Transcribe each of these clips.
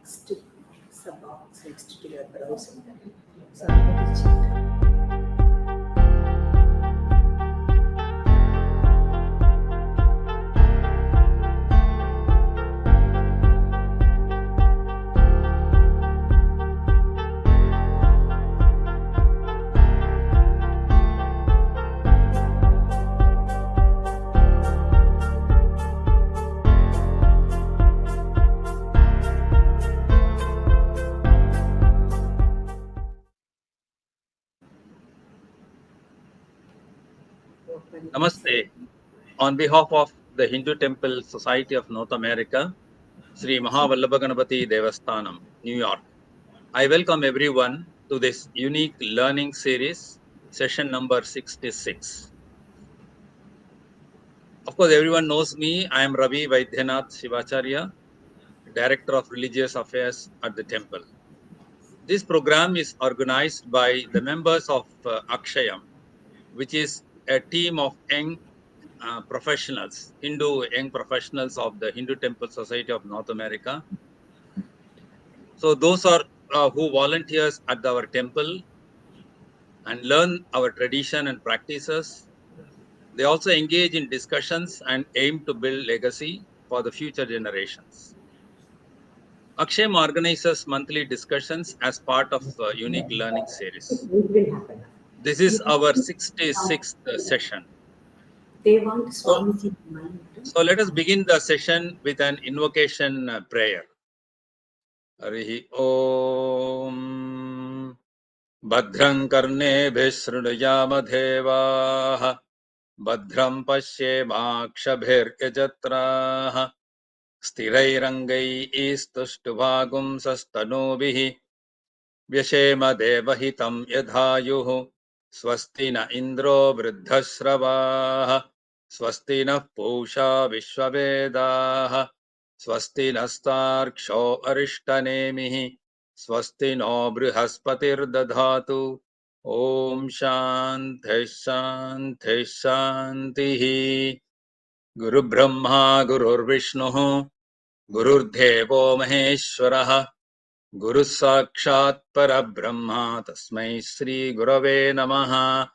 Still, it's a box next to your browser. So I'm going to check. Namaste. On behalf of the Hindu Temple Society of North America, Sri Mahavallabhaganapati Devasthanam, New York, I welcome everyone to this unique learning series, session number 66. Of course, everyone knows me. I am Ravi Vaidyanath Shivacharya, Director of Religious Affairs at the temple. This program is organized by the members of Akshayam, which is a team of young professionals, Hindu young professionals of the Hindu Temple Society of North America. So those are who volunteers at our temple and learn our tradition and practices. They also engage in discussions and aim to build legacy for the future generations. Akshayam organizes monthly discussions as part of a unique learning series. It will happen. This is our 66th session. They want Swamiji mind. So let us begin the session with an invocation prayer. Harihi Om Bhadram Karnebhih Shrunuyama Devaah Bhadram Pashyemakshabhir Yajatraah Sthirairangai Istuštubhagum Sastanubhih Vyashema Devahitam Yadhayuh Swasti na Indro Vriddhasravaah Swasti na Pusha Vishwavedaah Swasti nastarksho arishtanemihi Swasti no brihaspati'r dadhatu Om Shanti Shanti Shantihi Guru Brahma Gurur Vishnu Gurur Devo Maheshwarah Guru Sakshat Parabrahma Tasmai Sri Gurave Namaha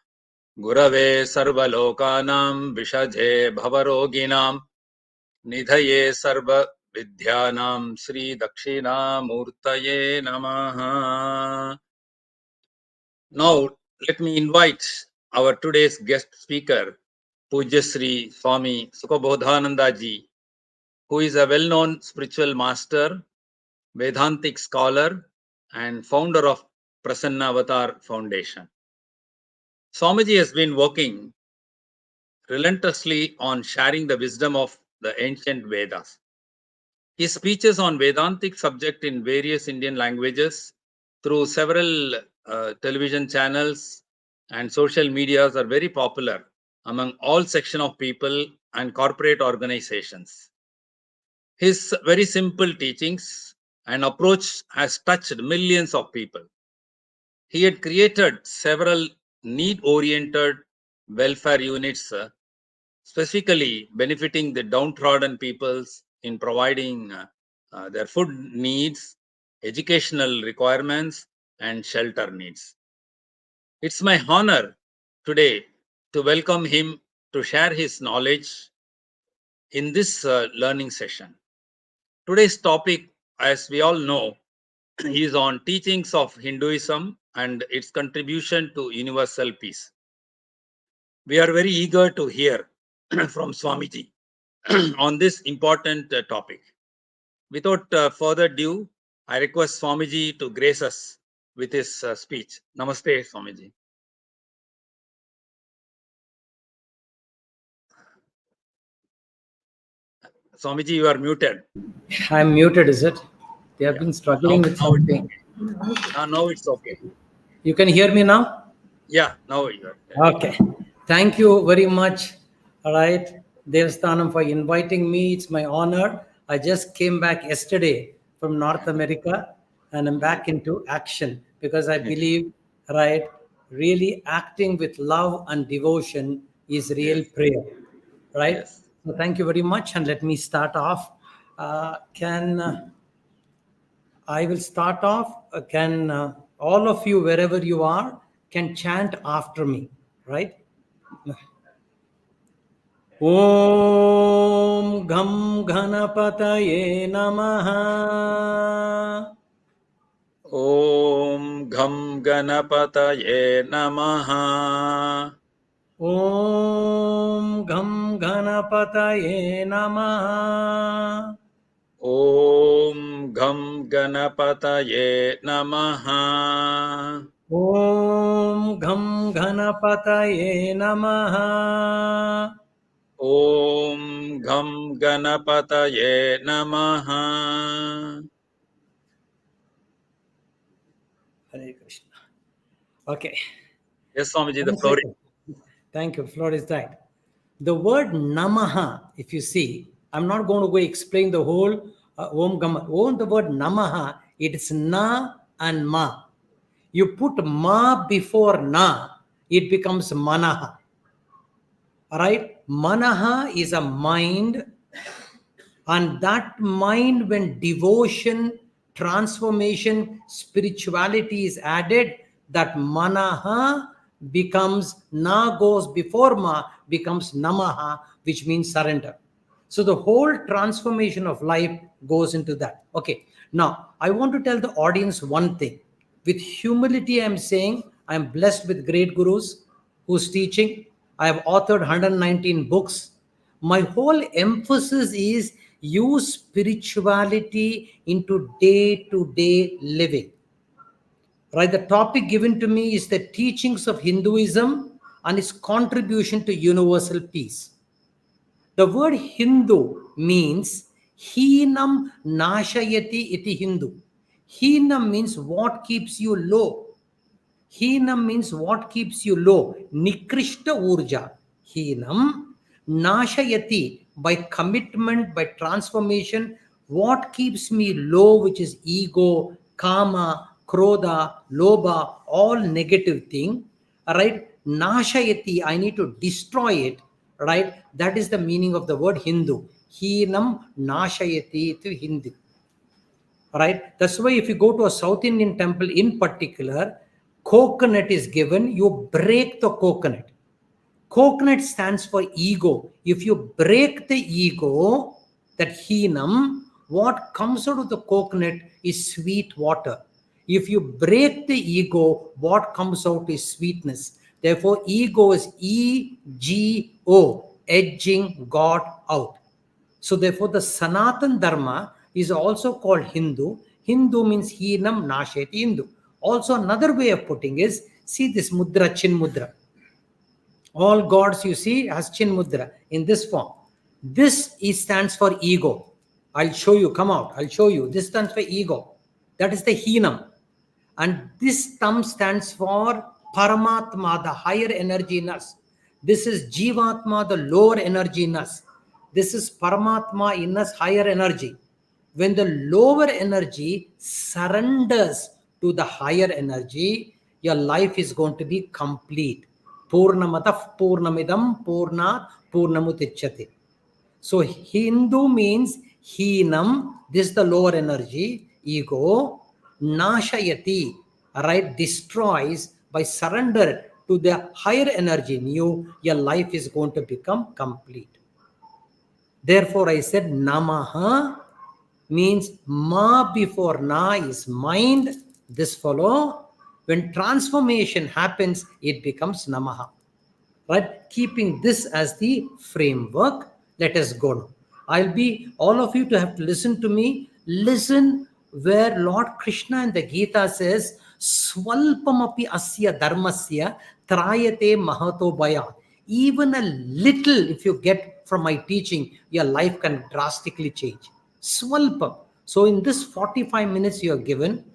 Gurave Sarvalokanam Vishaje Bhavaroginam Nidhaye Sarva Vidyanam Sri Dakshina Murtaye Namaha. Now, let me invite our today's guest speaker, Poojya Sri Swami Sukhabodhananda ji, who is a well-known spiritual master, Vedantic scholar, and founder of Prasanna Avatar Foundation. Swamiji has been working relentlessly on sharing the wisdom of the ancient Vedas. His speeches on Vedantic subject in various Indian languages through several television channels and social medias are very popular among all sections of people and corporate organizations. His very simple teachings and approach has touched millions of people. He had created several need-oriented welfare units, specifically benefiting the downtrodden peoples in providing their food needs, educational requirements, and shelter needs. It's my honor today to welcome him to share his knowledge in this learning session. Today's topic, as we all know, is on teachings of Hinduism and its contribution to universal peace. We are very eager to hear from Swamiji on this important topic. Without further ado, I request Swamiji to grace us with his speech. Namaste, Swamiji. Swamiji, you are muted. I'm muted, is it? They have been struggling with something. Now it's okay. You can hear me now? Yeah, now you are. Okay. Thank you very much. All right. Devasthanam, for inviting me. It's my honor. I just came back yesterday from North America and I'm back into action because I believe, right, really acting with love and devotion is real prayer, right? Yes. So thank you very much. And let me start off. I will start off. Can all of you, wherever you are, can chant after me, right? Om Gam Ganapataye Namaha. Om Gham Ganapataye Namaha. Om Gam Ganapataye Namaha. Om Gham Ganapataye Namaha. Om Gam Ganapataye Namaha. Om Gham Ganapataye Namaha. Hare Krishna. Okay. Yes, Swamiji, the One floor. second. Thank you. Floor is right. The word Namaha, if you see, I'm not going to go explain the whole Om Gama. Om, the word Namaha, it's Na and Ma. You put Ma before Na, it becomes Manaha. All right? Manaha is a mind, and that mind, when devotion, transformation, spirituality is added, that Manaha becomes, Na goes before Ma, becomes Namaha, which means surrender. So the whole transformation of life goes into that. Okay. Now, I want to tell the audience one thing. With humility, I'm saying I'm blessed with great gurus who's teaching. I have authored 119 books. My whole emphasis is use spirituality into day-to-day living. Right? The topic given to me is the teachings of Hinduism and its contribution to universal peace. The word Hindu means Hinam Nashayati iti Hindu. Hinam means what keeps you low. Hinam means what keeps you low. Nikrishta Urja. Hinam Nashayati, by commitment, by transformation, what keeps me low, which is ego, kama, krodha, lobha, all negative thing. Right? Nashayati, I need to destroy it. Right? That is the meaning of the word Hindu. Hinam Nashayati to Hindu. Right? That's why if you go to a South Indian temple in particular, coconut is given, you break the coconut. Coconut stands for ego. If you break the ego, that Hinam, what comes out of the coconut is sweet water. If you break the ego, what comes out is sweetness. Therefore, ego is E-G-O, edging God out. So therefore, the Sanatan Dharma is also called Hindu. Hindu means Hinam Nasheti Hindu. Also, another way of putting is, see this mudra, Chin mudra. All gods you see has Chin mudra in this form. This stands for ego. I'll show you, come out, I'll show you. This stands for ego. That is the Hinam. And this thumb stands for Paramatma, the higher energy in us. This is Jivatma, the lower energy in us. This is Paramatma in us, higher energy. When the lower energy surrenders to the higher energy, your life is going to be complete. Purnamatav Purnamidam Purnat Purnamudichyate. So Hindu means Hinam, this is the lower energy, ego, Nashayati, right, destroys by surrender to the higher energy in you, your life is going to become complete. Therefore, I said Namaha means Ma before Na is mind. This follow. When transformation happens, it becomes Namaha. Right? Keeping this as the framework, let us go now. I'll be, all of you to have to listen to me. Listen where Lord Krishna in the Gita says, Swalpamapi asya dharmasya trayate mahato bhaya. Even a little, if you get from my teaching, your life can drastically change. Swalpam. So in this 45 minutes you are given,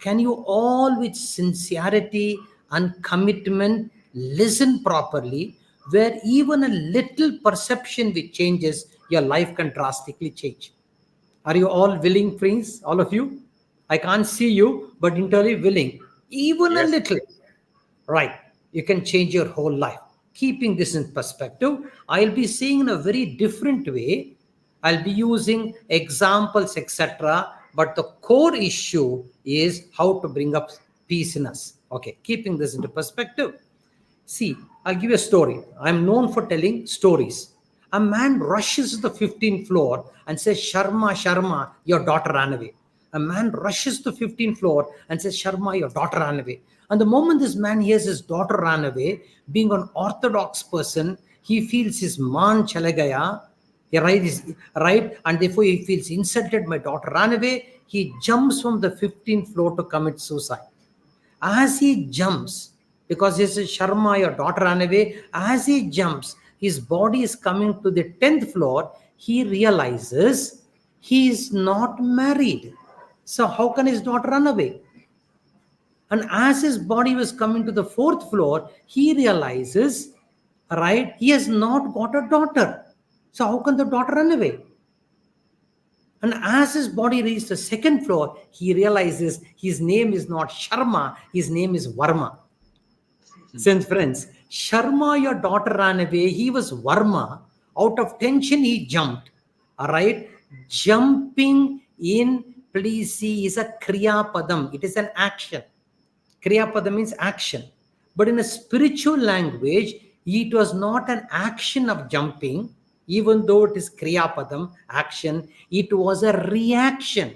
can you all with sincerity and commitment listen properly, where even a little perception which changes, your life can drastically change. Are you all willing, friends? All of you? I can't see you, but internally willing. Even Yes. a little. Right. You can change your whole life. Keeping this in perspective, I'll be saying in a very different way. I'll be using examples, etc. But the core issue is how to bring up peace in us. Okay, keeping this into perspective. See, I'll give you a story. I'm known for telling stories. A man rushes to the 15th floor and says, Sharma, Sharma, your daughter ran away. A man rushes to the 15th floor and says, Sharma, your daughter ran away. And the moment this man hears his daughter ran away, being an orthodox person, he feels his man chala gaya, right? And therefore he feels insulted, my daughter ran away. He jumps from the 15th floor to commit suicide. As he jumps, because he says, Sharma, your daughter ran away, as he jumps, his body is coming to the 10th floor. He realizes he is not married. So how can his daughter run away? And as his body was coming to the 4th floor, he realizes, right, he has not got a daughter. So how can the daughter run away? And as his body reached the 2nd floor, he realizes his name is not Sharma, his name is Varma. Since friends, Sharma, your daughter ran away, he was Varma. Out of tension, he jumped. All right. Jumping in, please see, is a Kriya Padam. It is an action. Kriya Padam means action. But in a spiritual language, it was not an action of jumping, even though it is Kriya Padam, action. It was a reaction.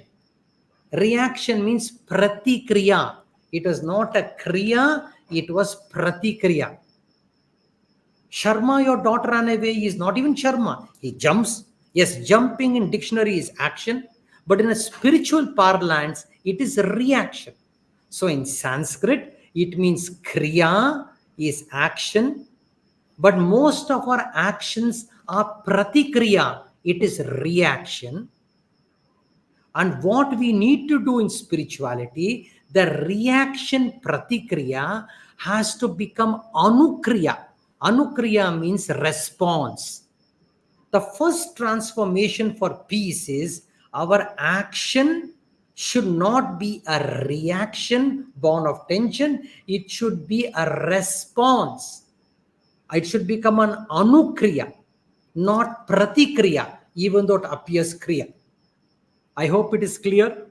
Reaction means pratikriya. It was not a kriya, it was pratikriya. Sharma, your daughter ran away, is not even Sharma. He jumps. Yes, jumping in dictionary is action, but in a spiritual parlance, it is a reaction. So in Sanskrit, it means kriya is action, but most of our actions are pratikriya. It is reaction. And what we need to do in spirituality, the reaction pratikriya has to become anukriya. Anukriya means response. The first transformation for peace is our action should not be a reaction born of tension. It should be a response. It should become an anukriya, not pratikriya, even though it appears kriya. I hope it is clear.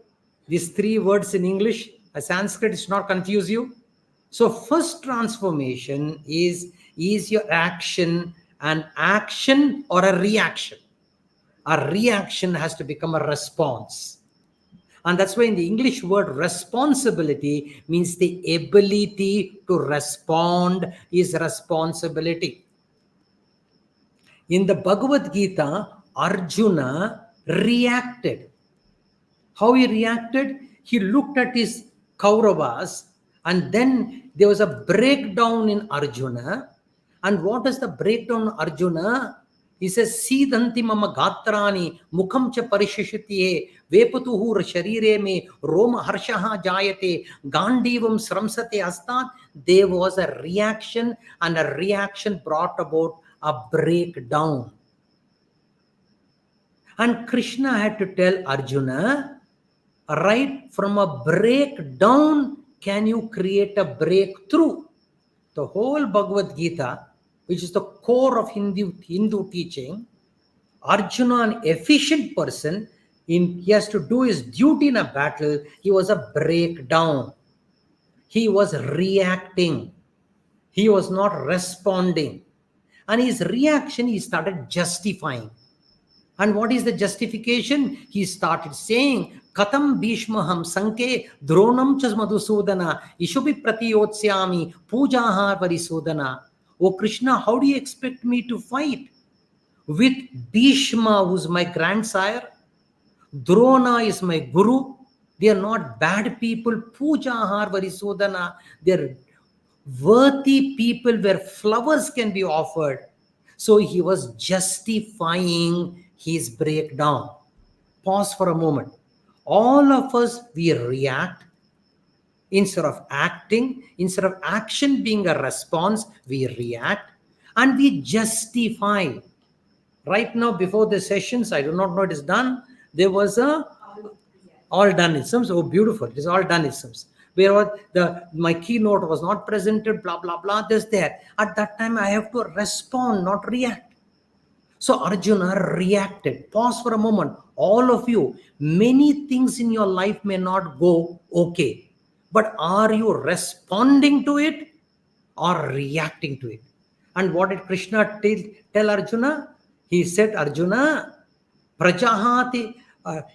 These 3 words in English, a Sanskrit, should not confuse you. So first transformation is your action an action or a reaction? A reaction has to become a response. And that's why in the English word responsibility means the ability to respond is responsibility. In the Bhagavad Gita, Arjuna reacted. How he reacted? He looked at his Kauravas, and then there was a breakdown in Arjuna. And what is the breakdown in Arjuna? He says, Sidanti mama gatrani mukham cha parishishitiye vepatuhu sharire me roma harshaha jayate gandivam sramsate astat. There was a reaction, and a reaction brought about a breakdown. And Krishna had to tell Arjuna, right from a breakdown, can you create a breakthrough? The whole Bhagavad Gita, which is the core of Hindu teaching, Arjuna, an efficient person, he has to do his duty in a battle. He was a breakdown. He was reacting. He was not responding. And his reaction, he started justifying. And what is the justification? He started saying, Katam Bhishmaham Sanke Dronam Chas Madhusudana Ishubi Pratiyotsyami Poojya Varisudana. Oh Krishna, how do you expect me to fight? With Bhishma, who's my grandsire, Drona is my guru. They are not bad people. Poojya Varisudana. They're worthy people where flowers can be offered. So he was justifying his breakdown. Pause for a moment. All of us, we react instead of acting. Instead of action being a response, we react and we justify. Right now, before the sessions, I do not know it is done, there was a all done-isms. Oh, beautiful. It is all done-isms. Where my keynote was not presented, blah, blah, blah, this, there. At that time, I have to respond, not react. So Arjuna reacted. Pause for a moment. All of you, many things in your life may not go okay. But are you responding to it or reacting to it? And what did Krishna tell Arjuna? He said, Arjuna, Prajahati,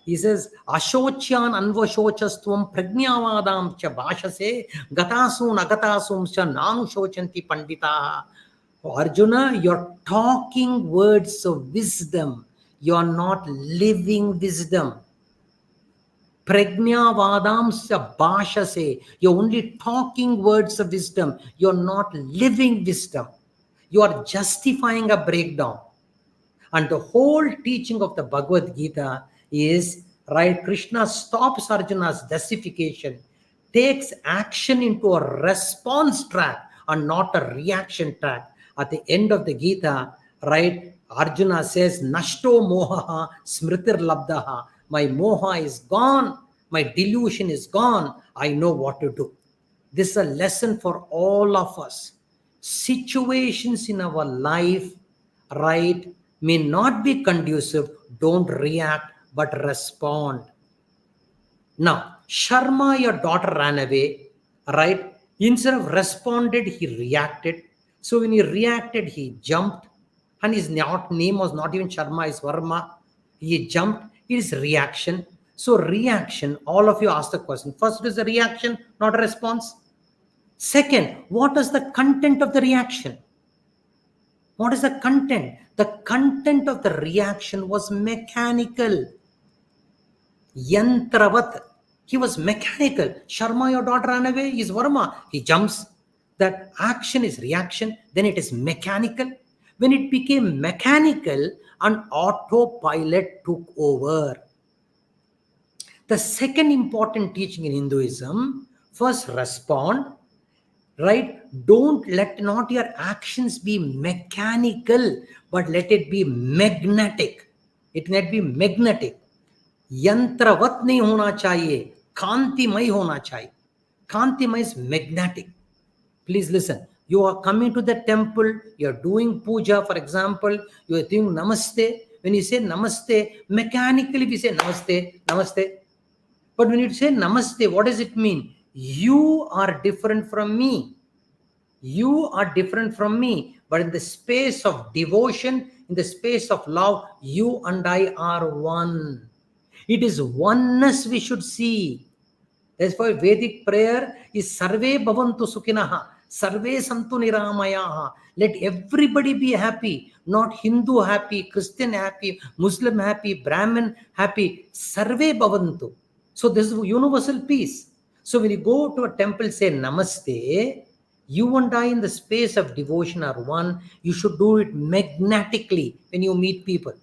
he says, Ashocyan anvashochastvam prajnavadam cha bhashase gatasum agatasum cha nanu shochanti pandita. Arjuna, you're talking words of wisdom. You're not living wisdom. Prajnavadamsya bhashase. You're only talking words of wisdom. You're not living wisdom. You are justifying a breakdown. And the whole teaching of the Bhagavad Gita is, right, Krishna stops Arjuna's justification, takes action into a response track and not a reaction track. At the end of the Gita, right, Arjuna says, Nashto mohaha smritir labdaha. My moha is gone. My delusion is gone. I know what to do. This is a lesson for all of us. Situations in our life, right, may not be conducive. Don't react, but respond. Now, Sharma, your daughter, ran away, right? Instead of responded, he reacted. So when he reacted, he jumped. And his name was not even Sharma, it's Varma. He jumped. It is reaction. So reaction, all of you ask the question. First, it is a reaction, not a response. Second, what is the content of the reaction? What is the content? The content of the reaction was mechanical. Yantravat. He was mechanical. Sharma, your daughter, ran away. He is Varma. He jumps. That action is reaction. Then it is mechanical. When it became mechanical, an autopilot took over. The second important teaching in Hinduism, first respond, right? Don't let not your actions be mechanical, but let it be magnetic. It let be magnetic. Yantravat nahi hona chahiye, kantimay hona chahiye. Kantimay is magnetic. Please listen. You are coming to the temple, you are doing puja, for example, you are doing namaste. When you say namaste, mechanically we say namaste, namaste. But when you say namaste, what does it mean? You are different from me. You are different from me. But in the space of devotion, in the space of love, you and I are one. It is oneness we should see. That's why Vedic prayer is Sarve Bhavantu Sukhinaha, Sarve Santu Niramayaha. Let everybody be happy, not Hindu happy, Christian happy, Muslim happy, Brahmin happy. Sarve Bhavantu. So this is universal peace. So when you go to a temple, say Namaste, you and I in the space of devotion are one. You should do it magnetically when you meet people.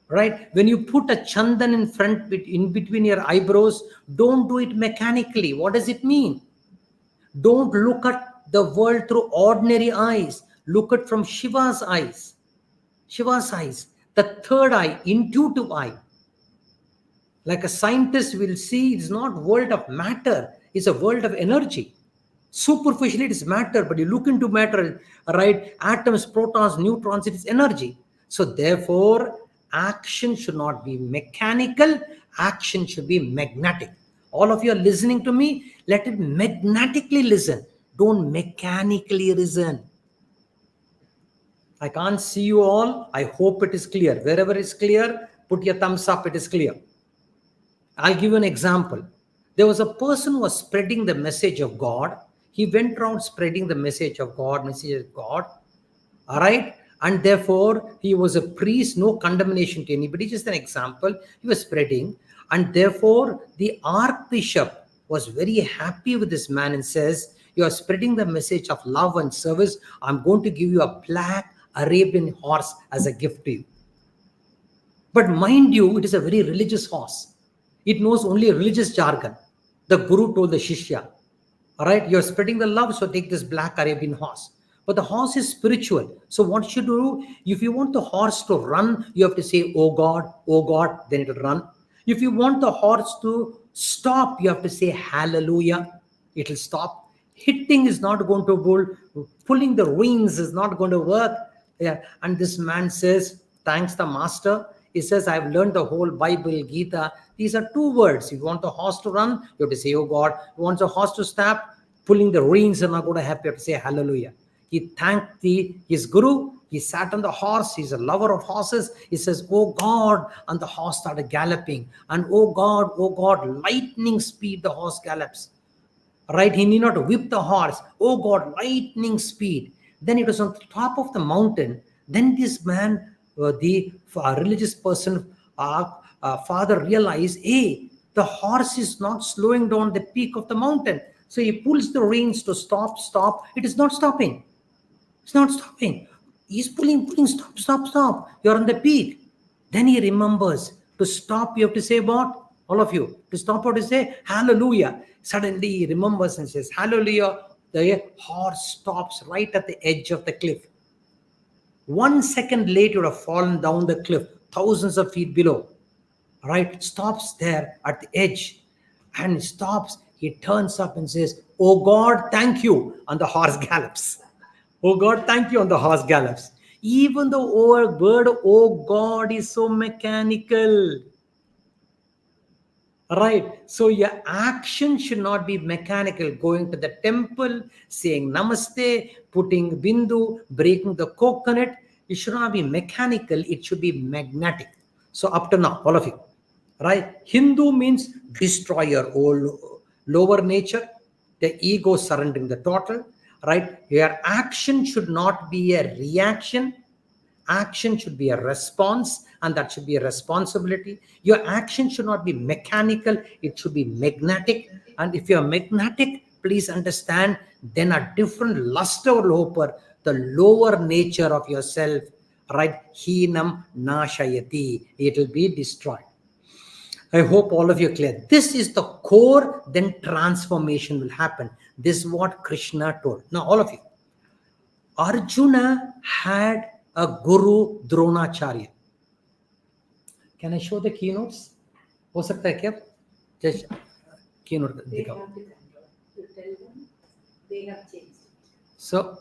Right? When you put a chandan in front, in between your eyebrows, don't do it mechanically. What does it mean? Don't look at the world through ordinary eyes. Look at from Shiva's eyes. Shiva's eyes. The third eye, intuitive eye. Like a scientist will see, it's not world of matter. It's a world of energy. Superficially it is matter, but you look into matter, right? Atoms, protons, neutrons, it is energy. So therefore, action should not be mechanical. Action should be magnetic. All of you are listening to me. Let it magnetically listen. Don't mechanically listen. I can't see you all. I hope it is clear. Wherever it's clear, put your thumbs up. It is clear. I'll give you an example. There was a person who was spreading the message of God. He went around spreading the message of God, message of God. All right. And therefore, he was a priest, no condemnation to anybody. Just an example. He was spreading. And therefore, the archbishop was very happy with this man and says, you are spreading the message of love and service. I'm going to give you a black Arabian horse as a gift to you. But mind you, it is a very religious horse. It knows only religious jargon. The guru told the Shishya, all right, you're spreading the love, so take this black Arabian horse. But the horse is spiritual. So what should you do? If you want the horse to run, you have to say, oh God, then it will run. If you want the horse to stop, you have to say hallelujah. It will stop. Hitting is not going to pull. Pulling the reins is not going to work. Yeah. And this man says, thanks the master. He says, I've learned the whole Bible, Gita. These are 2 words. If you want the horse to run, you have to say, oh God. You want the horse to stop, pulling the reins and not going to happen, you have to say, hallelujah. He thanked his guru. He sat on the horse. He's a lover of horses. He says, oh God. And the horse started galloping. And oh God, lightning speed the horse gallops. Right? He need not whip the horse. Oh God, lightning speed. Then it was on the top of the mountain. Then this man, the religious person, father realized, hey, the horse is not slowing down the peak of the mountain. So he pulls the reins to stop. It is not stopping. It's not stopping. He's pulling, stop. You're on the peak. Then he remembers to stop. You have to say what? All of you. To stop, what to say? Hallelujah. Suddenly he remembers and says, hallelujah. The horse stops right at the edge of the cliff. 1 second later, you would have fallen down the cliff, thousands of feet below. Right? Stops there at the edge. And stops. He turns up and says, oh God, thank you. And the horse gallops. Oh God, thank you. And the horse gallops. Even the word, oh God, is so mechanical. Right. So your action should not be mechanical. Going to the temple, saying namaste, putting bindu, breaking the coconut. It should not be mechanical. It should be magnetic. So up to now, all of you. Right. Hindu means destroy your old lower nature. The ego surrendering the total. Right. Your action should not be a reaction. Action should be a response, and that should be a responsibility. Your action should not be mechanical. It should be magnetic. And if you're magnetic, please understand, then a different luster will open the lower nature of yourself. Right? Hinam nashayati. It will be destroyed. I hope all of you are clear. This is the core, then transformation will happen. This is what Krishna told. Now, all of you. Arjuna had a guru, Dronacharya. Can I show the keynotes? हो सकता है क्या? Just keynote दिखाओ. You tell them they have changed. So,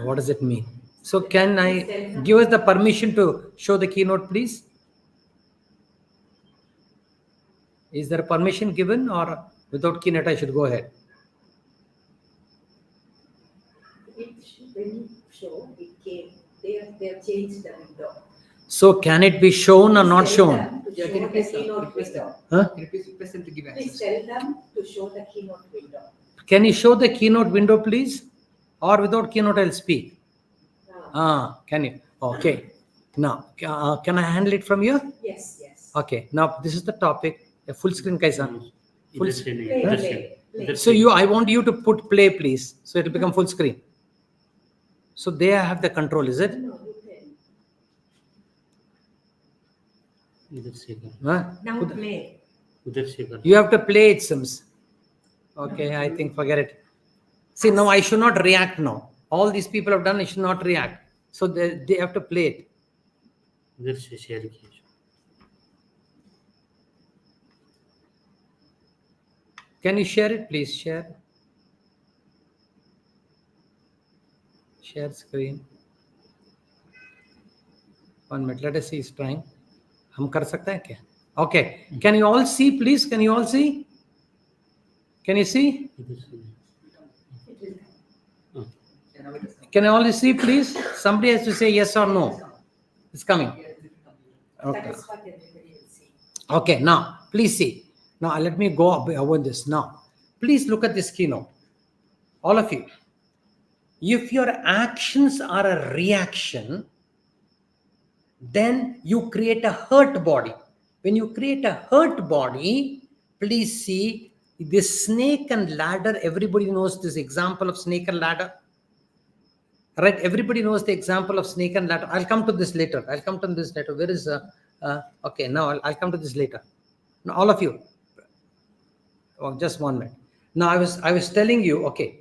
what does it mean? So, can I give us the permission to show the keynote, please? Is there a permission given, or without keynote I should go ahead? When you show, it came. They have changed the window. So, can it be shown or not Please shown? tell them to show the keynote window. Huh? Request them to give Please answers. tell them to show the keynote window. Can you show the keynote window, please? Or without keynote I'll speak. Can you? Okay. Now, can I handle it from here? Yes. Okay. Now, this is the topic. A full screen kaisa? Full Play. So I want you to put play, please. So it will become full screen. So they have the control, is it? No, you can. Huh? Now play. You have to play it, Sims. Okay, I think forget it. See, now I should not react now. All these people have done, I should not react. So they have to play it. Can you share it, please? Share screen. 1 minute. Let us see. He's trying. हम कर सकते हैं क्या? Okay. Can you all see, please? Can you all see? Can you see? Can you all see, please? Somebody has to say yes or no. It's coming. That Okay. is what everybody will see. Okay. Now, please see. Now, let me go over this. Now, please look at this keynote. All of you. If your actions are a reaction, then you create a hurt body. When you create a hurt body, please see this snake and ladder. Everybody knows this example of snake and ladder. Right? Everybody knows the example of snake and ladder. I'll come to this later. Where is okay, now I'll come to this later. Now, all of you. Oh, just 1 minute. Now I was telling you, okay,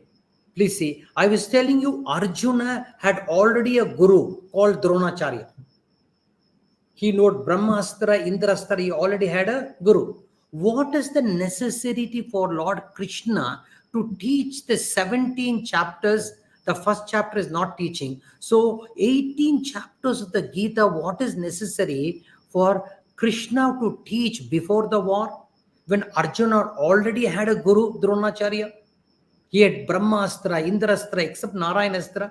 please see, I was telling you Arjuna had already a guru called Dronacharya. He knew Brahmastra, Indrastra, he already had a guru. What is the necessity for Lord Krishna to teach the 17 chapters The first chapter is not teaching. So 18 chapters of the Gita, what is necessary for Krishna to teach before the war? When Arjuna already had a guru, Dronacharya. He had Brahmastra, Indrastra, except Narayanastra.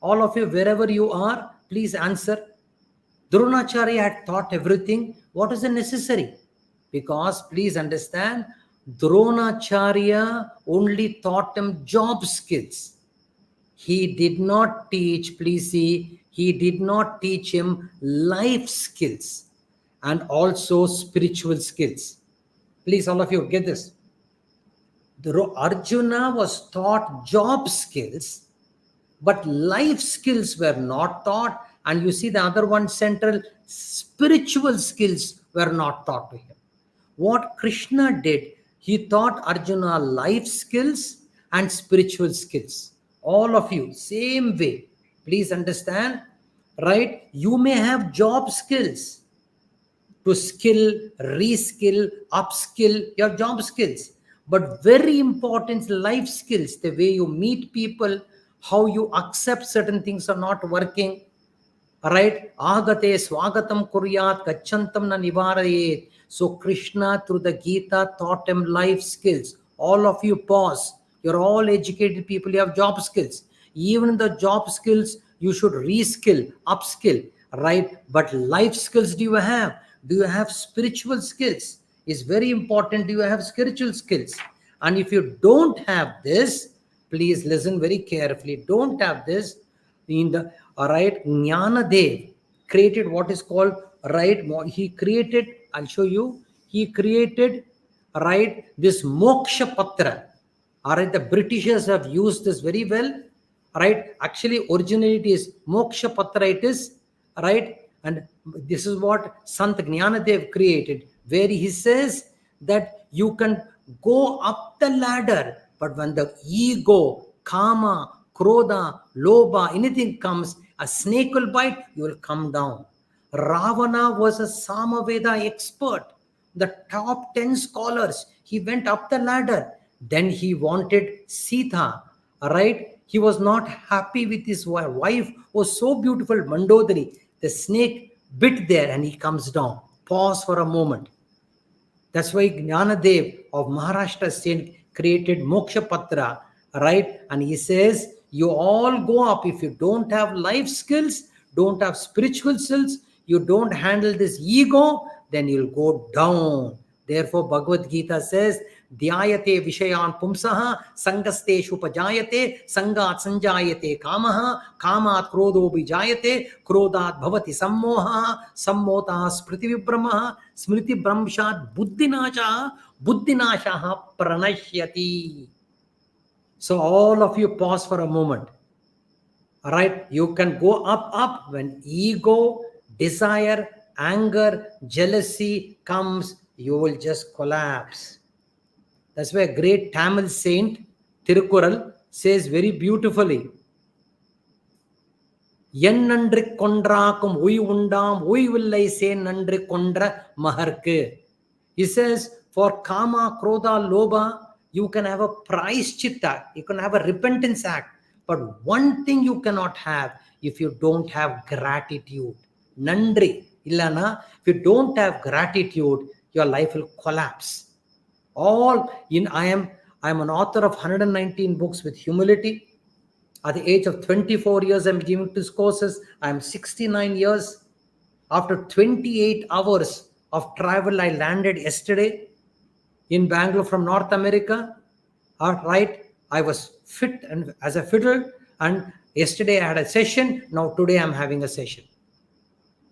All of you, wherever you are, please answer. Dronacharya had taught everything. What is the necessary? Because please understand, Dronacharya only taught him job skills. He did not teach, please see, he did not teach him life skills and also spiritual skills. Please, all of you, get this. Arjuna was taught job skills, but life skills were not taught. And you see the other one central, spiritual skills were not taught to him. What Krishna did, he taught Arjuna life skills and spiritual skills. All of you, same way. Please understand, right? You may have job skills to skill, reskill, upskill your job skills. But very important life skills, the way you meet people, how you accept certain things are not working. Right? Agate swagatam kuryat gachantam na nivarayet. So Krishna through the Gita taught him life skills. All of you pause. You're all educated people. You have job skills. Even in the job skills, you should reskill, upskill. Right? But life skills do you have? Do you have spiritual skills? It's very important. Do you have spiritual skills? And if you don't have this, please listen very carefully. Don't have this. In the right, Jnanadev created what is called, right, he created, I'll show you, he created, right, this Moksha Patra. All right, the Britishers have used this very well, right? Actually, originally it is Moksha Patra, it is, right? And this is what Sant Jnanadev created, where he says that you can go up the ladder, but when the ego, Kama, Krodha, Lobha, anything comes, a snake will bite, you will come down. Ravana was a Samaveda expert, the top 10 scholars. He went up the ladder. Then he wanted Sita, right? He was not happy with his wife, was so beautiful, Mandodari. The snake bit there and he comes down. Pause for a moment. That's why Jnanadev of Maharashtra saint created Moksha Patra, right? And he says, you all go up. If you don't have life skills, don't have spiritual skills, you don't handle this ego, then you'll go down. Therefore, Bhagavad Gita says, Dhyayate Vishayan Pumsaha, Sangasteshu Pajayate, Sangat Sanjayate Kamaha, Kamat Krodho Bijayate, Krodhat Bhavati Sammoha, Sammota Smriti Vibramaha, Smriti Brahmshat Buddhinasha, Buddhinashaha Pranashyati. So all of you pause for a moment. All right, you can go up when ego, desire, anger, jealousy comes, you will just collapse. That's why a great Tamil saint, Tirukural, says very beautifully, Yen nandri kondrakum ui undam, ui villai se nandri kondra maharku. He says, for Kama, Krodha, Lobha, you can have a praishchitta, you can have a repentance act. But one thing you cannot have if you don't have gratitude. Nandri. Illana, if you don't have gratitude, your life will collapse. I am an author of 119 books with humility. At the age of 24 years, I'm giving these courses. I'm 69 years. After 28 hours of travel, I landed yesterday in Bangalore from North America. All right, I was fit and as a fiddle. And yesterday I had a session. Now today I'm having a session.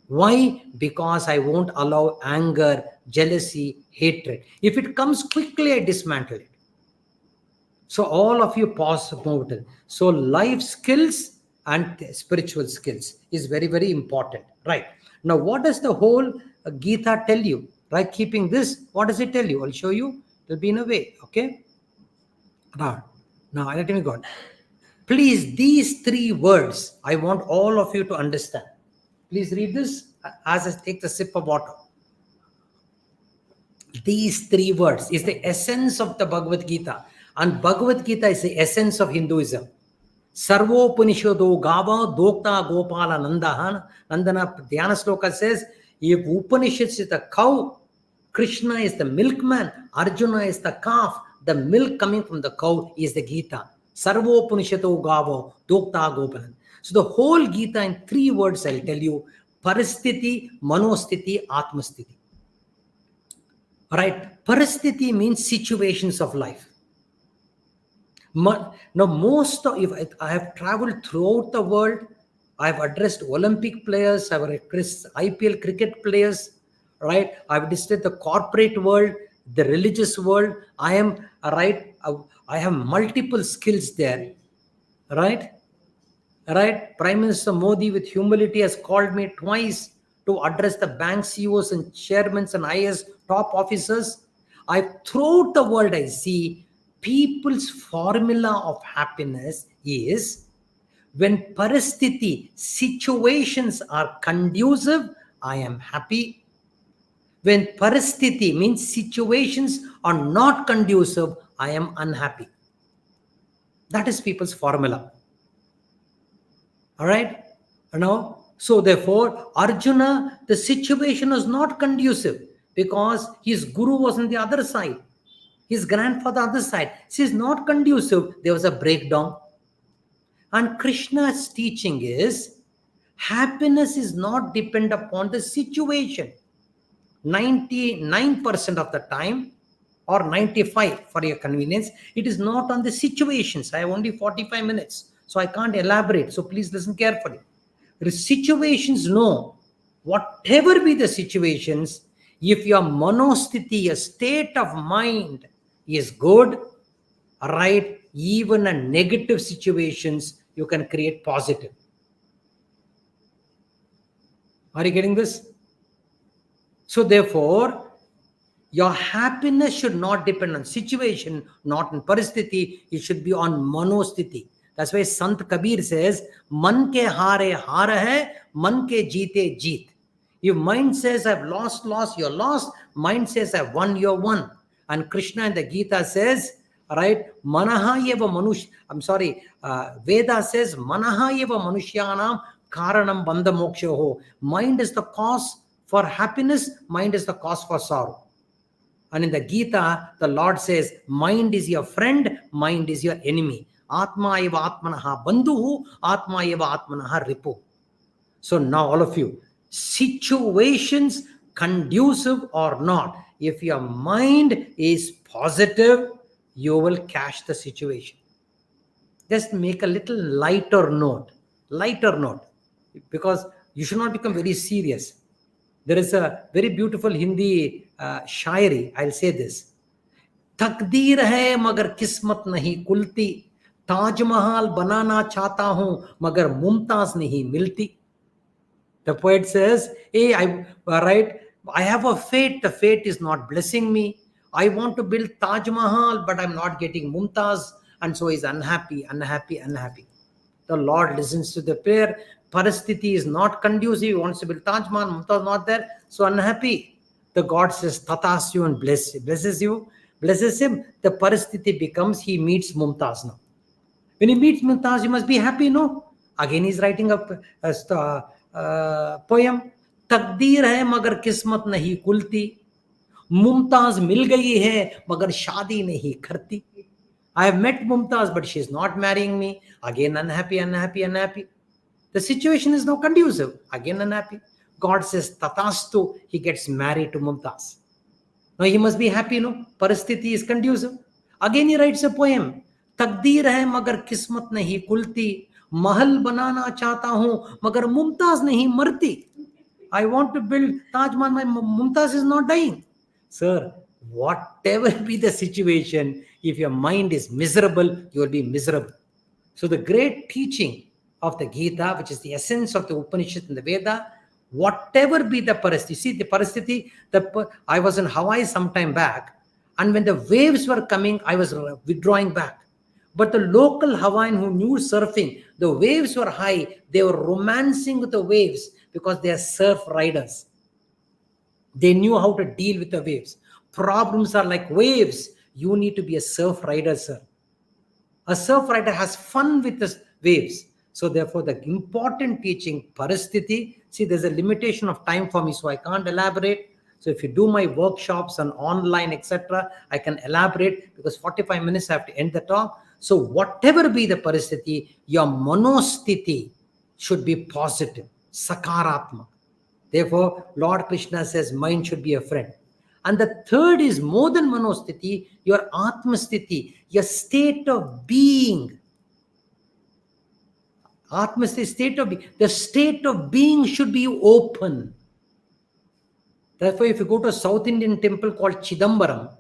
Why? Because I won't allow anger, jealousy, hatred. If it comes quickly, I dismantle it. So all of you pause a moment. So life skills and spiritual skills is very, very important. Right. Now, what does the whole Gita tell you? Right. Keeping this, what does it tell you? I'll show you. It'll be in a way. Okay. Now let me go on. Please, these three words, I want all of you to understand. Please read this as I take the sip of water. These three words is the essence of the Bhagavad Gita. And Bhagavad Gita is the essence of Hinduism. Sarvopanishado Gava Dokta Gopala Nanda. Nandana Dhyana Sloka says, if Upanishads is the cow, Krishna is the milkman, Arjuna is the calf, the milk coming from the cow is the Gita. Sarvopanishado Gava Dokta Gopalan. So the whole Gita in 3 words I'll tell you: Parasthiti, Manosthiti, Atmasthiti. Right? Parasthiti means situations of life. Now, most of, if I have traveled throughout the world, I've addressed Olympic players, I've addressed IPL cricket players, right? I've visited the corporate world, the religious world. I have multiple skills there, right? Right? Prime Minister Modi, with humility, has called me twice to address the bank CEOs and chairmen and IAS top officers. Throughout the world, I see people's formula of happiness is when parasthiti, situations are conducive, I am happy. When parasthiti means situations are not conducive, I am unhappy. That is people's formula. All right? Now, so therefore, Arjuna, the situation was not conducive because his guru was on the other side. His grandfather on the other side. This is not conducive. There was a breakdown. And Krishna's teaching is, happiness is not dependent upon the situation. 99% of the time, or 95% for your convenience, it is not on the situations. I have only 45 minutes, so I can't elaborate. So please listen carefully. The situations, no. Whatever be the situations, if your monosthiti, a state of mind, is good, right, even in negative situations, you can create positive. Are you getting this? So therefore, your happiness should not depend on situation, not on parasthiti. It should be on monosthiti. That's why Sant Kabir says, Man ke haare haar hai, man ke jeete jeet. If mind says I've lost, you're lost. Mind says I've won, you're won. And Krishna in the Gita says, right, Manaha yeva manush. Veda says, Manaha yeva manushyanam karanam bandha mokshoho. Mind is the cause for happiness, mind is the cause for sorrow. And in the Gita, the Lord says, mind is your friend, mind is your enemy. Atma eva atmanaha bandhuhu, atma eva atmanaha ripu. So now all of you, situations conducive or not, if your mind is positive, you will catch the situation. Just make a little lighter note, because you should not become very serious. There is a very beautiful Hindi shairi. I'll say this. Takdeer hai magar kismat nahi kulti. Taj Mahal banana chahta hu magar Mumtaz nahi milti. The poet says, hey, I have a fate. The fate is not blessing me. I want to build Taj Mahal, but I'm not getting Mumtaz. And so he's unhappy. The Lord listens to the prayer. Parasthiti is not conducive. He wants to build Taj Mahal. Mumtaz not there. So unhappy. The God says, Tatasyu, and blesses you. Blesses him. The parasthiti becomes, he meets Mumtaz now. When he meets Mumtaz, you must be happy, no? Again, he's writing a poem. Takdeer hai magar kismat nahi kulti. Mumtaz mil gayi hai magar shadi nahi karti. I have met Mumtaz, but she is not marrying me. Again, unhappy. The situation is now conducive. Again, unhappy. God says, Tatastu, he gets married to Mumtaz. Now he must be happy, no? Parasthiti is conducive. Again, he writes a poem. Takdeer hai magar kismat nahi kulti. Mahal banana chahta hu magar Mumtaz nahi marti. I want to build Taj Mahal. My Mumtaz is not dying. Sir, whatever be the situation, if your mind is miserable, you will be miserable. So the great teaching of the Gita, which is the essence of the Upanishad and the Veda, whatever be the parasthiti. See, the parasthiti, I was in Hawaii some time back, and when the waves were coming, I was withdrawing back. But the local Hawaiian who knew surfing, the waves were high, they were romancing with the waves because they are surf riders. They knew how to deal with the waves. Problems are like waves. You need to be a surf rider, sir. A surf rider has fun with waves. So therefore, the important teaching, parasthiti, see, there's a limitation of time for me, so I can't elaborate. So if you do my workshops and online, etc., I can elaborate, because 45 minutes I have to end the talk. So whatever be the parasthiti, your manosthiti should be positive, sakaratma. Therefore, Lord Krishna says mind should be a friend. And the third is more than manosthiti, your atmasthiti, your state of being. Atmasthiti, state of being. The state of being should be open. Therefore, if you go to a South Indian temple called Chidambaram,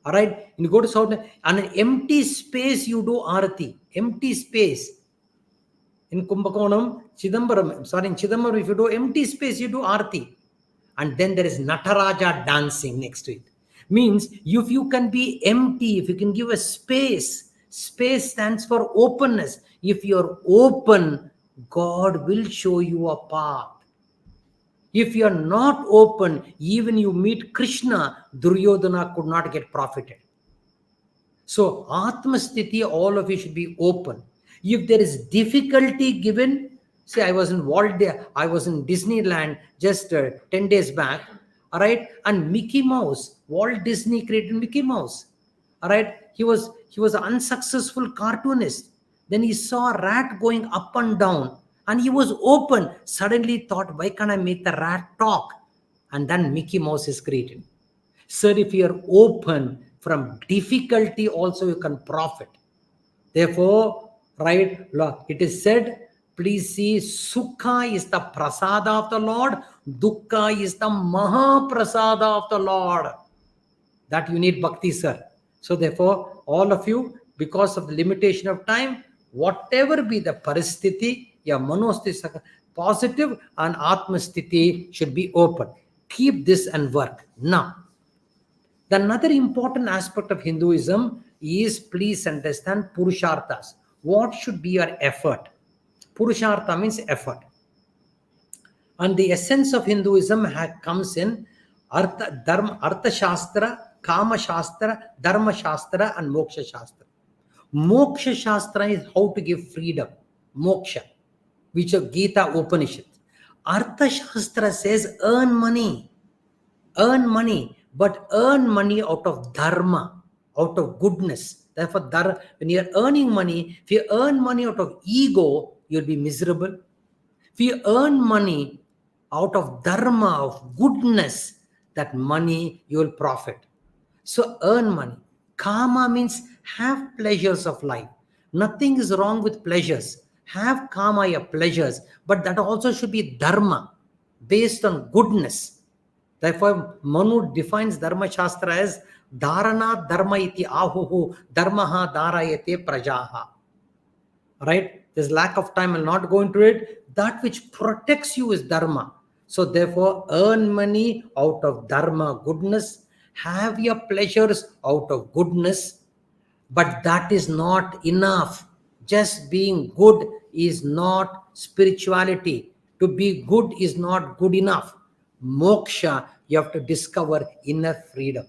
all right, you go to South, and an empty space you do arati, empty space. In Kumbakonam, Chidambaram, sorry, in Chidambaram, if you do empty space, you do arati. And then there is Nataraja dancing next to it. Means if you can be empty, if you can give a space, space stands for openness. If you're open, God will show you a path. If you are not open, even you meet Krishna, Duryodhana could not get profited. So, Atmasthiti, all of you should be open. If there is difficulty given, say I was in Disneyland just 10 days back, all right, and Mickey Mouse, Walt Disney created Mickey Mouse, all right, he was an unsuccessful cartoonist. Then he saw a rat going up and down, and he was open. Suddenly thought, why can't I make the rat talk? And then Mickey Mouse is created. Sir, if you are open, from difficulty also you can profit. Therefore, right, it is said, please see, Sukha is the prasada of the Lord, Dukkha is the Mahaprasada of the Lord. That you need bhakti, sir. So therefore, all of you, because of the limitation of time, whatever be the parasthiti, your manosthiti positive and atmasthiti should be open. Keep this and work. Now, the another important aspect of Hinduism is, please understand, purusharthas. What should be your effort? Purushartha means effort. And the essence of Hinduism comes in Artha Shastra, Kama Shastra, Dharma Shastra, and Moksha Shastra. Moksha Shastra is how to give freedom, moksha, which is Gita Upanishad. Artha Shastra says earn money, but earn money out of dharma, out of goodness. Therefore, when you are earning money, if you earn money out of ego, you'll be miserable. If you earn money out of dharma, of goodness, that money you will profit. So earn money. Kama means have pleasures of life. Nothing is wrong with pleasures. Have kama, your pleasures, but that also should be dharma, based on goodness. Therefore, Manu defines Dharma Shastra as Dharana Dharma iti ahuhu dharmaha dharayate prajaha. Right? There's lack of time, I'll not go into it. That which protects you is dharma. So therefore, earn money out of dharma, goodness. Have your pleasures out of goodness. But that is not enough. Just being good is not spirituality. To be good is not good enough. Moksha, you have to discover inner freedom.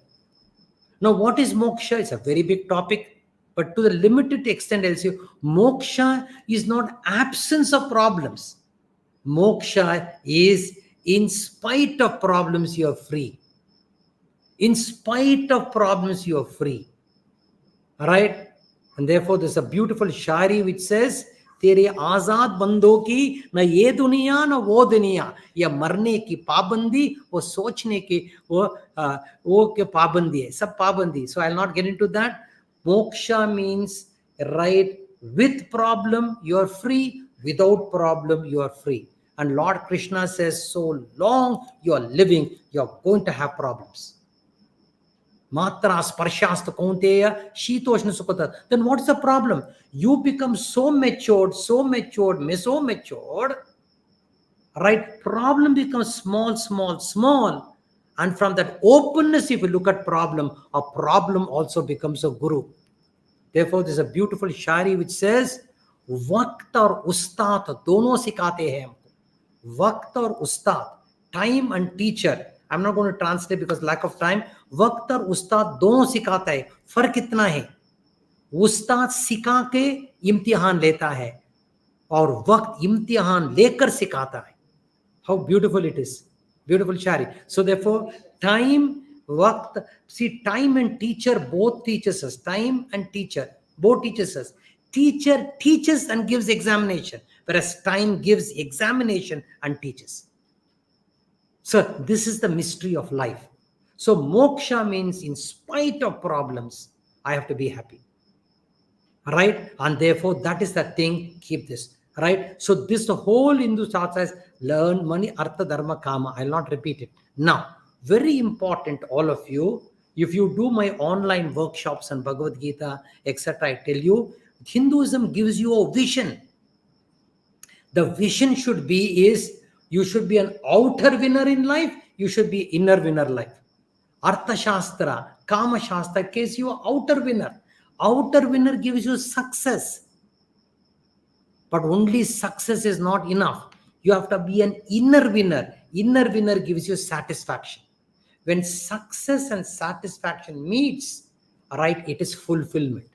Now, what is moksha? It's a very big topic, but to the limited extent, I'll say moksha is not absence of problems. Moksha is in spite of problems, you are free. In spite of problems, you are free. All right? And therefore, there's a beautiful shari which says, तेरे आजाद बंदों की न ये दुनिया न वो दुनिया, या मरने की पाबंदी, वो सोचने की वो के पाबंदी है, सब पाबंदी. So I'll not get into that. Moksha means, right, with problem you are free, without problem you are free. And Lord Krishna says, so long you are living, you are going to have problems. Matra sparshasta kaunteya shitoshna sukhata. Then what is the problem? You become so matured, right? Problem becomes small. And from that openness, if you look at problem, a problem also becomes a guru. Therefore, there's a beautiful shari which says, Vakt aur ustad dono sikhate hain humko. Vakt aur ustad, time and teacher. I'm not going to translate because lack of time. वक्त और उस्ताद दोनों सिखाता है. फर्क इतना है, उस्ताद सिखा के इम्तिहान लेता है, और वक्त इम्तिहान लेकर सिखाता है. How beautiful it is. Beautiful Shari. So therefore, time, waqt, see, time and teacher both teaches us. Time and teacher both teaches us. Teacher teaches and gives examination, whereas time gives examination and teaches. So this is the mystery of life. So moksha means in spite of problems, I have to be happy. Right? And therefore, that is the thing, keep this. Right? So this the whole Hindu Shastra says, learn money, artha, dharma, kama. I'll not repeat it. Now, very important, all of you, if you do my online workshops on Bhagavad Gita, etc., I tell you, Hinduism gives you a vision. The vision should be is, you should be an outer winner in life, you should be inner winner life. Artha Shastra, Kama Shastra gives you an outer winner. Outer winner gives you success. But only success is not enough. You have to be an inner winner. Inner winner gives you satisfaction. When success and satisfaction meets, right, it is fulfillment.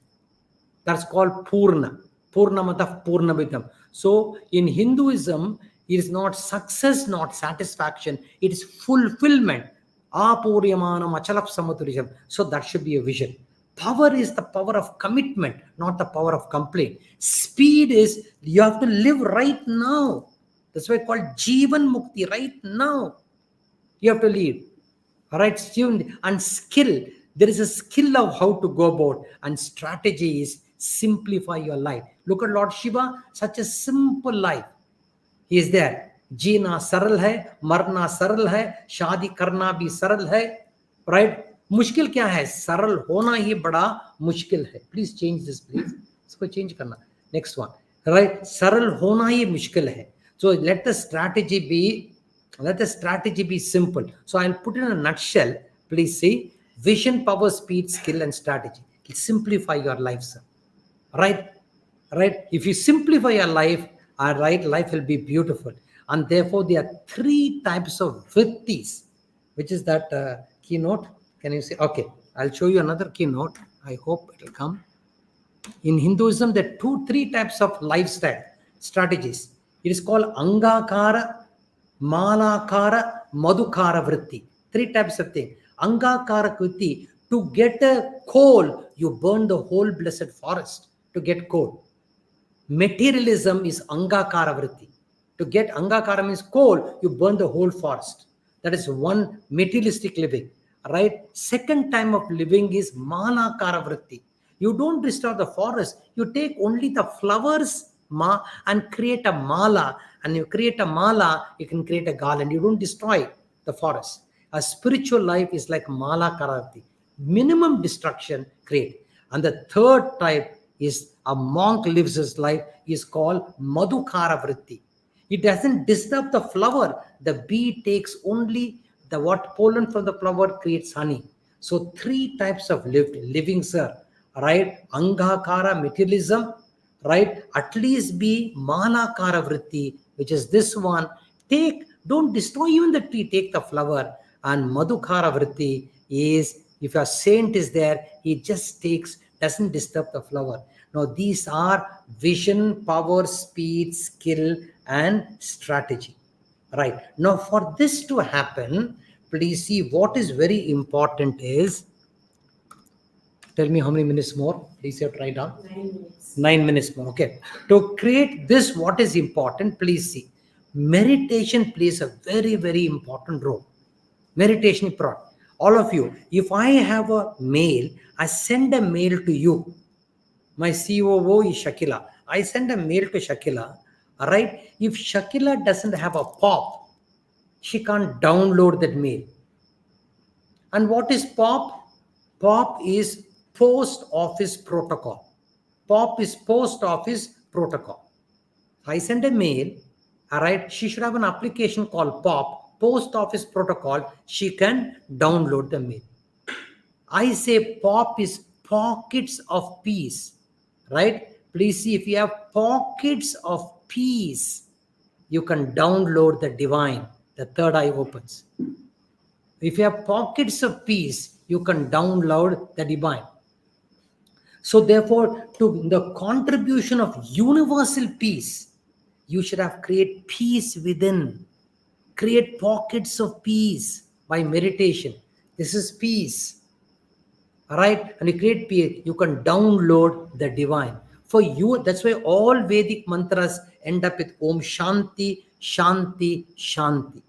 That's called Purna. Purnamata Purnamidam. So in Hinduism, it is not success, not satisfaction. It is fulfillment. Apuryamanam achalap samaturijam. So that should be a vision. Power is the power of commitment, not the power of complaint. Speed is, you have to live right now. That's why it's called Jivan Mukti, right now. You have to lead. All right, and skill. There is a skill of how to go about, and strategy is simplify your life. Look at Lord Shiva, such a simple life. He is there. जीना सरल है, मरना सरल है, शादी करना भी सरल है, right? मुश्किल क्या है? सरल होना ही बड़ा मुश्किल है. Please change this, please. इसको change करना. Next one, right? सरल होना ही मुश्किल है. So let the strategy be simple. So I'll put in a nutshell. Please see: vision, power, speed, skill, and strategy. It'll simplify your life, sir. Right? If you simplify your life, right, life will be beautiful. And therefore, there are 3 types of vrittis, which is that keynote. Can you see? Okay, I'll show you another keynote. I hope it will come. In Hinduism, there are 3 types of lifestyle strategies. It is called Angakara, Malakara, Madhukara vritti. 3 types of things. Angakara vritti, to get a coal, you burn the whole blessed forest to get coal. Materialism is Angakara vritti. To get Angakara means coal, you burn the whole forest. That is one materialistic living. Right? Second time of living is Malakara vritti. You don't destroy the forest. You take only the flowers and create a mala. And you create a mala, you can create a garland. You don't destroy the forest. A spiritual life is like Malakara vritti. Minimum destruction create. And the third type is a monk lives his life is called Madhukara vritti. It doesn't disturb the flower. The bee takes only the pollen from the flower creates honey. So 3 types of living, sir. Right? Angakara, materialism. Right? At least be Malakara vritti, which is this one. Don't destroy even the tree, take the flower. And Madhukara vritti is, if a saint is there, he just doesn't disturb the flower. Now these are vision, power, speed, skill, and strategy. Right. Now for this to happen, please see what is very important is, tell me how many minutes more? Please have to write down. 9 minutes. 9 minutes more. Okay. To create this, what is important? Please see. Meditation plays a very, very important role. Meditation is important. All of you, if I have a mail, I send a mail to you. My COO is Shakila. I send a mail to Shakila. All right. If Shakila doesn't have a POP, she can't download that mail. And what is POP? POP is Post Office Protocol. POP is Post Office Protocol. I send a mail. All right. She should have an application called POP, Post Office Protocol. She can download the mail. I say POP is pockets of peace. Right? Please see, if you have pockets of peace, you can download the divine. The third eye opens. If you have pockets of peace, you can download the divine. So therefore, to the contribution of universal peace, You should have create peace within. Create pockets of peace by meditation. This is peace. All right, and you create peace, you can download the divine for you. That's why all Vedic mantras end up with Om Shanti, Shanti, Shanti.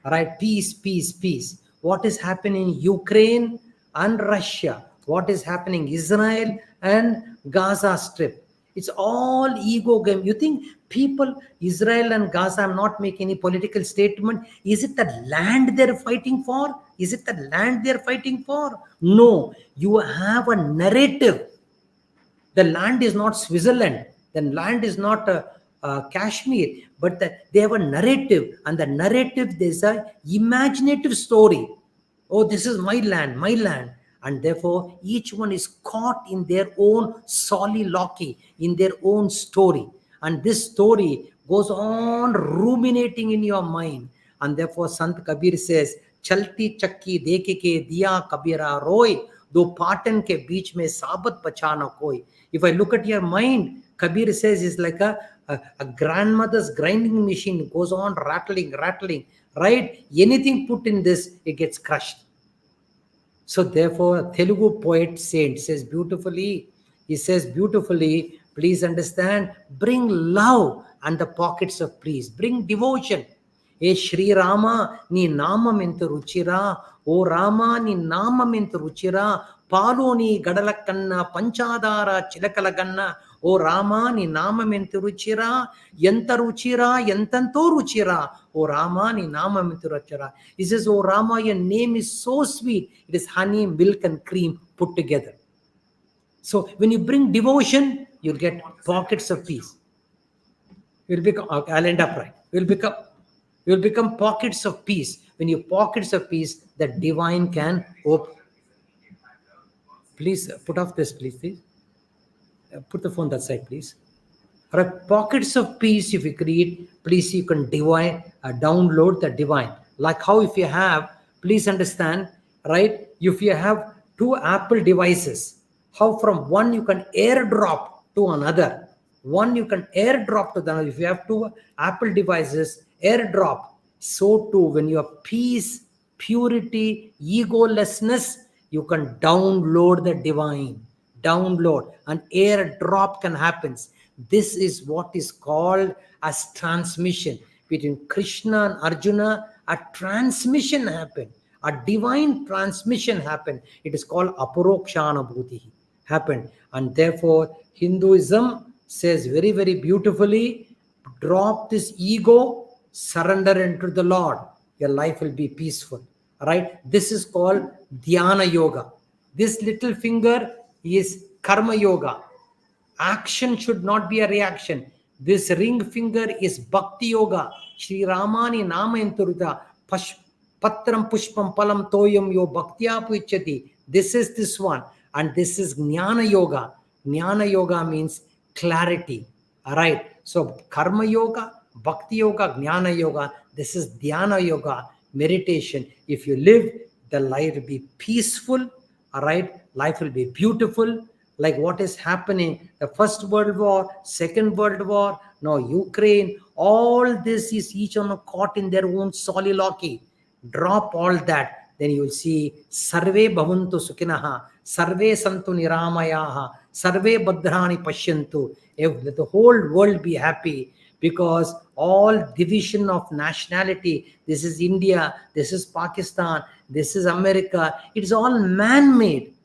All right, peace, peace, peace. What is happening in Ukraine and Russia? What is happening in Israel and Gaza Strip? It's all ego game. You think people, Israel and Gaza, I'm not making any political statement. Is it the land they're fighting for? Is it the land they're fighting for? No. You have a narrative. The land is not Switzerland. The land is not Kashmir. But they have a narrative. And the narrative, there's an imaginative story. Oh, this is my land, my land. And therefore, each one is caught in their own soliloquy, in their own story. And this story goes on ruminating in your mind. And therefore, Sant Kabir says, Chalti chakki dekhe ke diya kabira roy, do patan ke beech mein sabat bachana koi. If I look at your mind, Kabir says it's like a grandmother's grinding machine. It goes on rattling, right? Anything put in this, it gets crushed. So therefore, Telugu poet says beautifully, please understand, bring love and the pockets of peace, bring devotion. E Shri Rama, ni namam entu ruchira, O Rama, ni namam entu ruchira, Paloni gadalakanna, panchadara chilakalaganna, O Rama, ni namam entu ruchira, yanta ruchira, yantanto ruchira, O Rama, ni namam entu ruchira. He says, O Rama, your name is so sweet. It is honey, milk and cream put together. So when you bring devotion, you'll get pockets of peace. You'll become, I'll end up right. You'll become pockets of peace. When you pockets of peace, the divine can open. Please put off this, please. Put the phone that side, please. All right, pockets of peace, if you create, please, you can download the divine. Like how if you have, please understand, right? If you have two Apple devices, how from one you can airdrop to another. One you can airdrop to the other. If you have two Apple devices, airdrop. So too, when you have peace, purity, egolessness, you can download the divine. Download. An airdrop can happen. This is what is called as transmission. Between Krishna and Arjuna, a transmission happened. A divine transmission happened. It is called aparokshanabhuti. Happened. And therefore, Hinduism says very, very beautifully, drop this ego, surrender into the Lord. Your life will be peaceful. Right? This is called Dhyana Yoga. This little finger is Karma Yoga. Action should not be a reaction. This ring finger is Bhakti Yoga. Shri Ramani Nama Enturuta Patram Pushpam Palam Toyam Yo Bhaktya Puichati. This is this one. And this is Jnana Yoga. Jnana Yoga means clarity. Alright. So Karma Yoga, Bhakti Yoga, Jnana Yoga. This is Dhyana Yoga, meditation. If you live, the life will be peaceful. Alright. Life will be beautiful. Like what is happening, the First World War, Second World War, now Ukraine, all this is each one caught in their own soliloquy. Drop all that, then you will see Sarve Bhavantu Sukhinaha, Sarve Santu Niramayaha, Sarve Bhadrani Pashyantu. Let the whole world be happy, because all division of nationality, this is India, this is Pakistan, this is America, it is all man-made.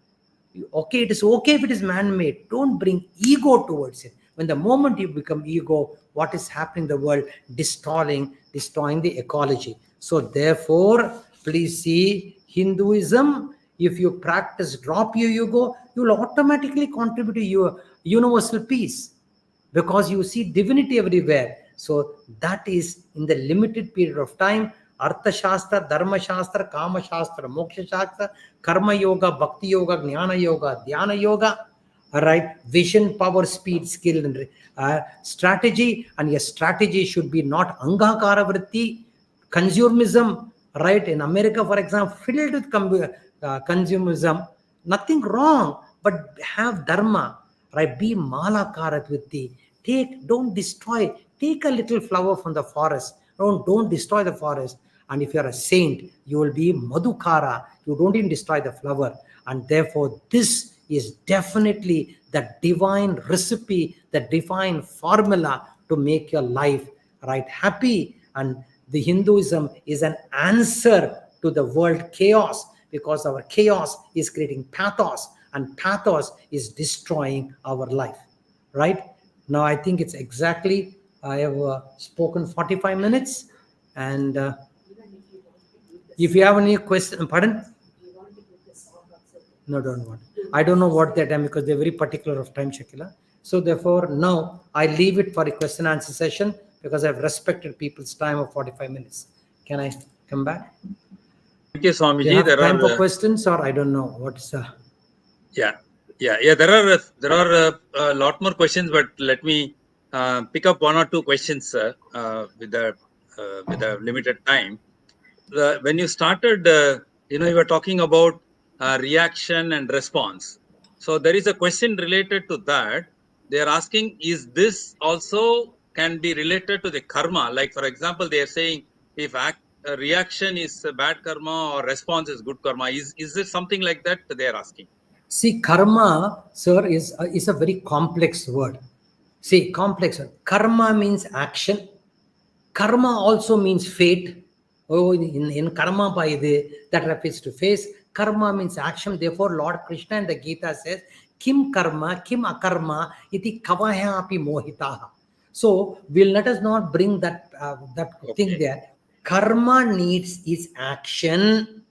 Okay, it is okay if it is man-made. Don't bring ego towards it. When the moment you become ego, what is happening in the world? Destroying the ecology. So therefore, please see, Hinduism, if you practice drop your ego, you will automatically contribute to your universal peace, because you see divinity everywhere. So that is in the limited period of time. Artha Shastra, Dharma Shastra, Kama Shastra, Moksha Shastra, Karma Yoga, Bhakti Yoga, Jnana Yoga, Dhyana Yoga. Alright, vision, power, speed, skill, and strategy. And your strategy should be not Angakara Vritti, consumerism. Right, in America, for example, filled with consumerism. Nothing wrong, but have Dharma. Right, be Malakara Vritti. Don't destroy. take a little flower from the forest. Don't destroy the forest. And if you are a saint, you will be Madhukara. You don't even destroy the flower. And therefore, this is definitely the divine recipe, the divine formula to make your life right happy. And the Hinduism is an answer to the world chaos, because our chaos is creating pathos, and pathos is destroying our life. Right? Now, I think it's exactly, I have spoken 45 minutes. And if you have any question, pardon? No, don't want. I don't know what their time, because they're very particular of time, Shakila. So therefore, now I leave it for a question answer session, because I've respected people's time of 45 minutes. Can I come back? Thank you, Do you Swamiji. have There time are for questions, or I don't know what's yeah. There are a lot more questions, but let me pick up one or two questions with the limited time. When you started, you were talking about reaction and response. So there is a question related to that. They are asking, is this also can be related to the karma? Like, for example, they are saying if reaction is bad karma or response is good karma. Is it something like that they are asking? See, karma, sir, is a very complex word. See, complex. Karma means action. Karma also means fate. Oh, in karma by that refers to face. Karma means action. Therefore, Lord Krishna in the Gita says, Kim karma, kim akarma, iti kavaya api mohitaha. So, let us not bring that thing there. Karma needs its action.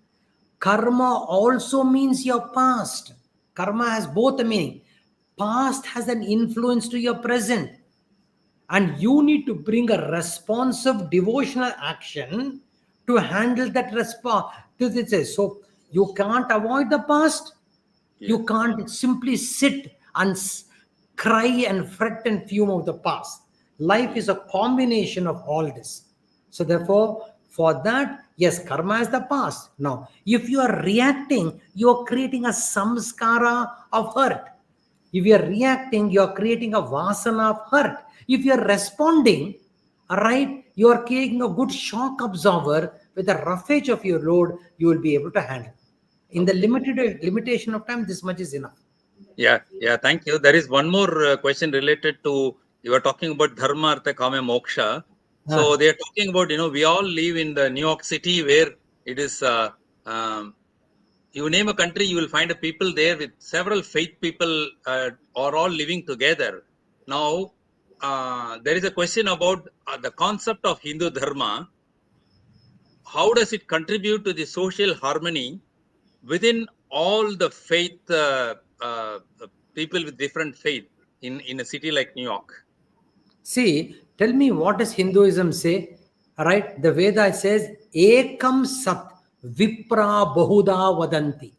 Karma also means your past. Karma has both a meaning. Past has an influence to your present. And you need to bring a responsive devotional action to handle that response. So you can't avoid the past. Yeah. You can't simply sit and cry and fret and fume of the past. Life is a combination of all this. So therefore, for that, yes, karma is the past. Now, if you are reacting, you are creating a samskara of hurt. If you are reacting, you are creating a vasana of hurt. If you are responding, right, you are creating a good shock absorber. With the roughage of your load, you will be able to handle. In the limitation of time, this much is enough. Yeah, thank you. There is one more question related to, you were talking about dharma, artha, kama, moksha. So they are talking about, we all live in the New York City, where it is, you name a country, you will find a people there with several faith people are all living together. Now, there is a question about the concept of Hindu dharma. How does it contribute to the social harmony within all the faith people with different faith in a city like New York? See, tell me, what does Hinduism say? Right? The Veda says, Ekam Sat Vipra Bahuda Vadanti.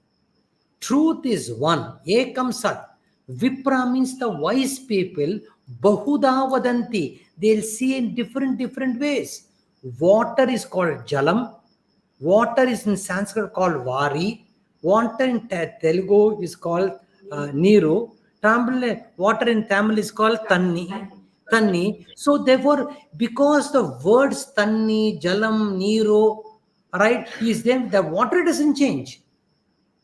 Truth is one. Ekam Sat. Vipra means the wise people. Bahuda Vadanti. They'll see in different ways. Water is called Jalam. Water is in Sanskrit called Vari. Water in Telugu is called Niru. Water in Tamil is called Tanni. So therefore, because the words Tanni, Jalam, Niru, right, is then the water doesn't change.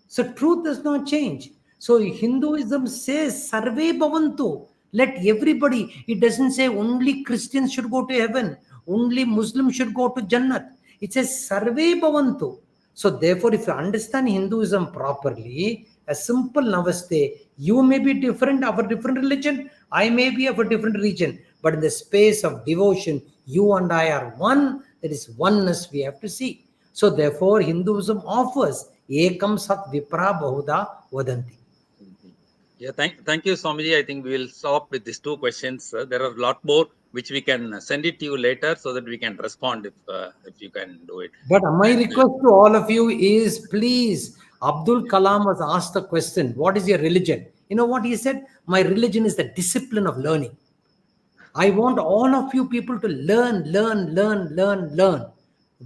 So truth does not change. So Hinduism says Sarve Bhavantu. Let everybody, it doesn't say only Christians should go to heaven, only Muslims should go to Jannat. It says Sarve Bhavantu. So therefore, if you understand Hinduism properly, a simple namaste, you may be different of a different religion, I may be of a different region, but in the space of devotion, you and I are one. There is oneness we have to see. So therefore, Hinduism offers Ekam Sat Vipra Bahuda Vadanti. Yeah, thank you, Swamiji. I think we will stop with these two questions. There are a lot more which we can send it to you later so that we can respond if you can do it. But my request to all of you is, please, Abdul Kalam was asked the question, what is your religion? You know what he said? My religion is the discipline of learning. I want all of you people to learn.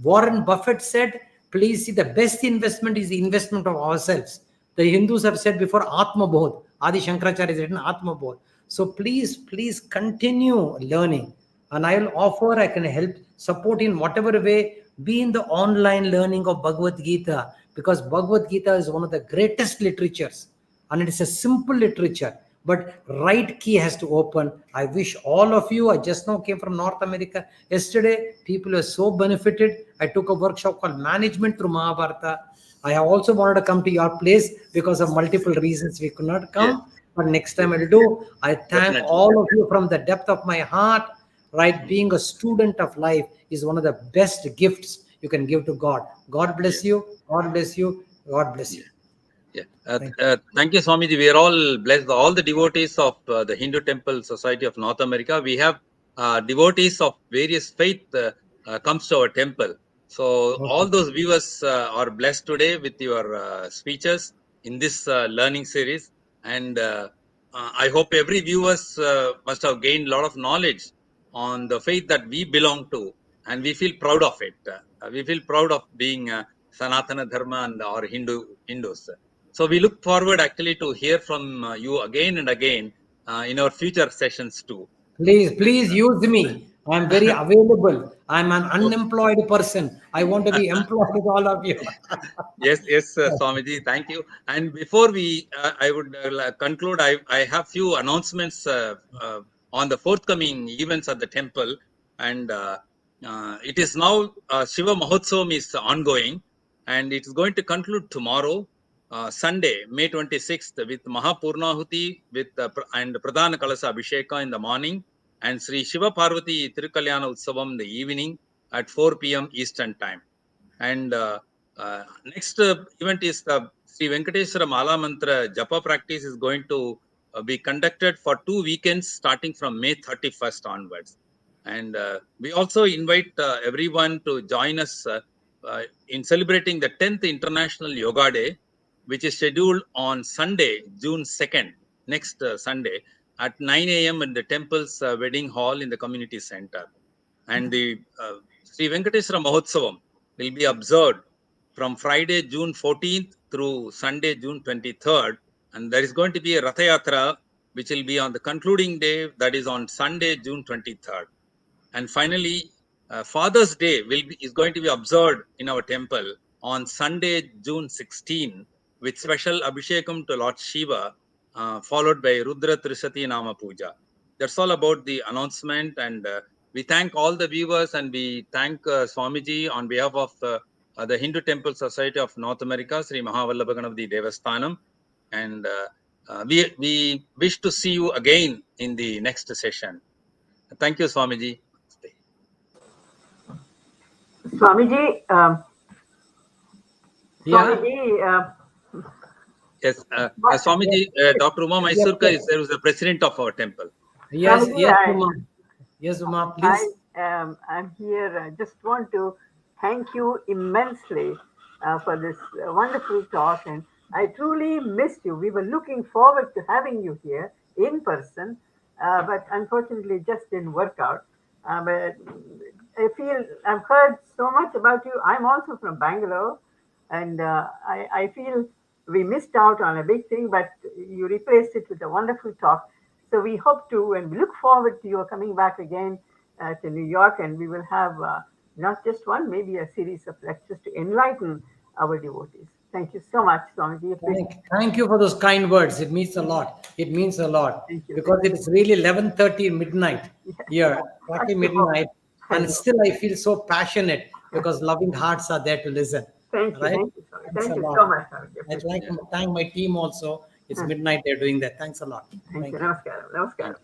Warren Buffett said, please see, the best investment is the investment of ourselves. The Hindus have said before, Atma Bodh. Adi Shankaracharya has written Atma Bodh. So please continue learning. And I will offer, I can help, support in whatever way, be in the online learning of Bhagavad Gita, because Bhagavad Gita is one of the greatest literatures, and it is a simple literature, but right key has to open. I wish all of you, I just now came from North America yesterday, people are so benefited. I took a workshop called Management Through Mahabharata. I have also wanted to come to your place because of multiple reasons we could not come, but next time I'll do. I thank Definitely. all of you from the depth of my heart. Right, being a student of life is one of the best gifts you can give to God. God bless you. God bless you. God bless you. Yeah. Thank you, Swamiji. We are all blessed. All the devotees of the Hindu Temple Society of North America. We have devotees of various faith comes to our temple. So all those viewers are blessed today with your speeches in this learning series. And I hope every viewers must have gained a lot of knowledge on the faith that we belong to, and we feel proud of it. We feel proud of being Sanatana Dharma and or Hindus. So we look forward actually to hear from you again and again in our future sessions too. Please use me. I'm very available. I'm an unemployed person. I want to be employed with all of you. Yes, Swamiji, thank you. And before we, I would conclude, I have few announcements on the forthcoming events at the temple. And it is now, Shiva Mahotsavam is ongoing, and it is going to conclude tomorrow, Sunday, May 26th, with Mahapurnahuti with and Pradhana Kalasa Abhisheka in the morning, and Sri Shiva Parvati Tirukalyana Utsavam in the evening at 4 p.m. Eastern Time. And next event is the Sri Venkateswara Mala Mantra Japa practice is going to be conducted for 2 weekends starting from May 31st onwards. And we also invite everyone to join us in celebrating the 10th International Yoga Day, which is scheduled on Sunday, June 2nd, next Sunday at 9 a.m. in the temple's wedding hall in the community center. And the Sri Venkateswara Mahotsavam will be observed from Friday, June 14th through Sunday, June 23rd. And there is going to be a Ratha Yatra, which will be on the concluding day, that is on Sunday, June 23rd. And finally, Father's Day is going to be observed in our temple on Sunday, June 16, with special Abhishekam to Lord Shiva, followed by Rudra Trisati Nama Puja. That's all about the announcement. And we thank all the viewers, and we thank Swamiji on behalf of the Hindu Temple Society of North America, Sri Mahavallabhaganavadi Devasthanam. And we wish to see you again in the next session. Thank you, Swamiji. Swamiji, Yeah. Swamiji, Yes, Swamiji, Dr. Uma Mysurka is there, who's the president of our temple. Yes, Swamiji, yes, Uma. Yes, Uma, please. I'm here. I just want to thank you immensely for this wonderful talk, and I truly missed you. We were looking forward to having you here in person, but unfortunately, it just didn't work out. But I feel I've heard so much about you. I'm also from Bangalore, and I feel we missed out on a big thing, but you replaced it with a wonderful talk. So we hope to, and we look forward to your coming back again to New York, and we will have not just one, maybe a series of lectures to enlighten our devotees. Thank you so much, Swamiji. Thank you for those kind words. It means a lot. It means a lot. Thank you. Because it is really 11:30 midnight here, exactly midnight, and still I feel so passionate because loving hearts are there to listen. Thank you. Right? Thank you, Swami. Thanks Thank a you lot. so much, Swami. I'd like to thank my team also. It's midnight, they're doing that. Thanks a lot. Thank you. Namaskaram. Namaskaram.